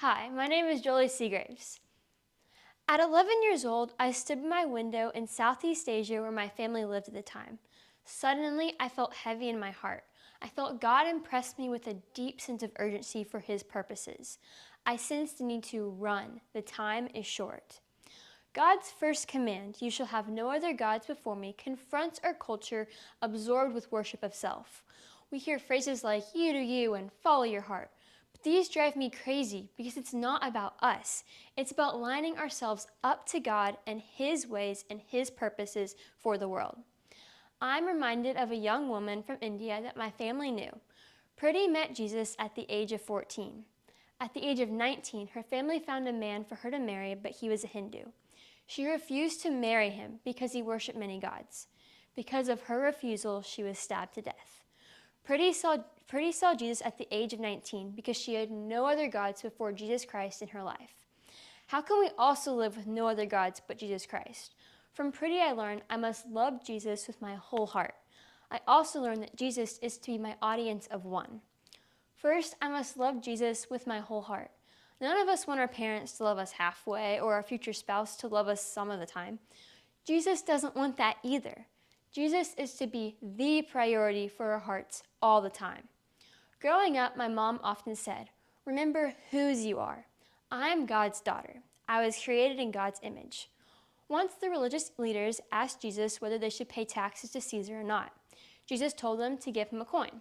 Hi, my name is Joeli Seagraves. At 11 years old, I stood by my window in Southeast Asia where my family lived at the time. Suddenly, I felt heavy in my heart. I felt God impress me with a deep sense of urgency for His purposes. I sensed the need to run. The time is short. God's first command, "You shall have no other gods before me," confronts our culture absorbed with worship of self. We hear phrases like, "You do you," and "follow your heart." But these drive me crazy because it's not about us. It's about lining ourselves up to God and His ways and His purposes for the world. I'm reminded of a young woman from India that my family knew. Priti met Jesus at the age of 14. At the age of 19, her family found a man for her to marry, but he was a Hindu. She refused to marry him because he worshipped many gods. Because of her refusal, she was stabbed to death. Priti saw Jesus at the age of 19 because she had no other gods before Jesus Christ in her life. How can we also live with no other gods but Jesus Christ? From Priti, I learned I must love Jesus with my whole heart. I also learned that Jesus is to be my audience of one. First, I must love Jesus with my whole heart. None of us want our parents to love us halfway or our future spouse to love us some of the time. Jesus doesn't want that either. Jesus is to be the priority for our hearts all the time. Growing up, my mom often said, "Remember whose you are. I'm God's daughter. I was created in God's image." Once the religious leaders asked Jesus whether they should pay taxes to Caesar or not. Jesus told them to give him a coin.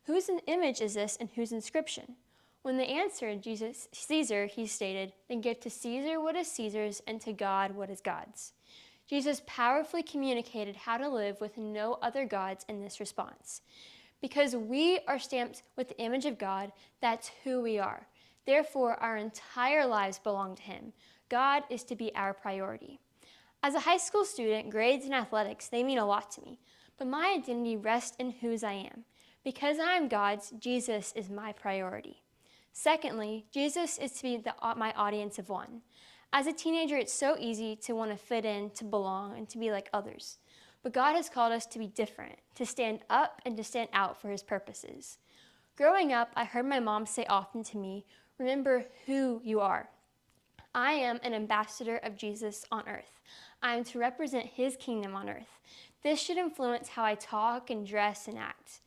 "Whose image is this and whose inscription?" When they answered Caesar, he stated, "Then give to Caesar what is Caesar's and to God what is God's." Jesus powerfully communicated how to live with no other gods in this response. Because we are stamped with the image of God, that's who we are. Therefore, our entire lives belong to Him. God is to be our priority. As a high school student, grades and athletics, they mean a lot to me. But my identity rests in whose I am. Because I am God's, Jesus is my priority. Secondly, Jesus is to be my audience of one. As a teenager, it's so easy to want to fit in, to belong, and to be like others. But God has called us to be different, to stand up and to stand out for His purposes. Growing up, I heard my mom say often to me, "Remember who you are." I am an ambassador of Jesus on earth. I am to represent His kingdom on earth. This should influence how I talk and dress and act.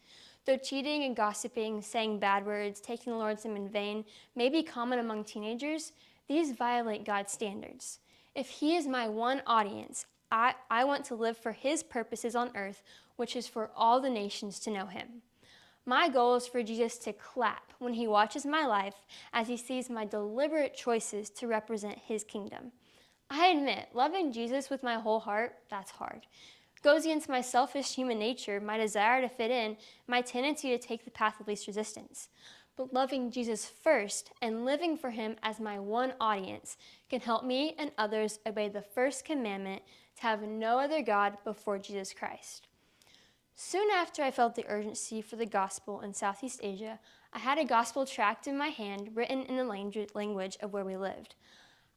Though cheating and gossiping, saying bad words, taking the Lord's name in vain may be common among teenagers, these violate God's standards. If He is my one audience, I want to live for His purposes on earth, which is for all the nations to know Him. My goal is for Jesus to clap when He watches my life as He sees my deliberate choices to represent His kingdom. I admit, loving Jesus with my whole heart, that's hard. It goes against my selfish human nature, my desire to fit in, my tendency to take the path of least resistance. But loving Jesus first and living for Him as my one audience can help me and others obey the first commandment to have no other God before Jesus Christ. Soon after I felt the urgency for the gospel in Southeast Asia, I had a gospel tract in my hand written in the language of where we lived.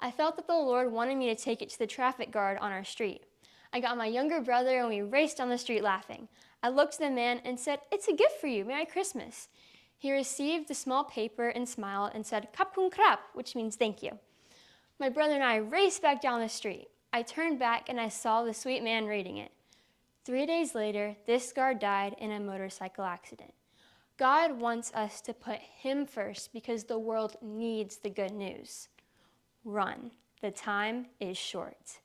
I felt that the Lord wanted me to take it to the traffic guard on our street. I got my younger brother and we raced down the street laughing. I looked at the man and said, "It's a gift for you, Merry Christmas." He received the small paper and smiled and said, "Kapkun krap," which means thank you. My brother and I raced back down the street. I turned back and I saw the sweet man reading it. 3 days later, this guard died in a motorcycle accident. God wants us to put Him first because the world needs the good news. Run. The time is short.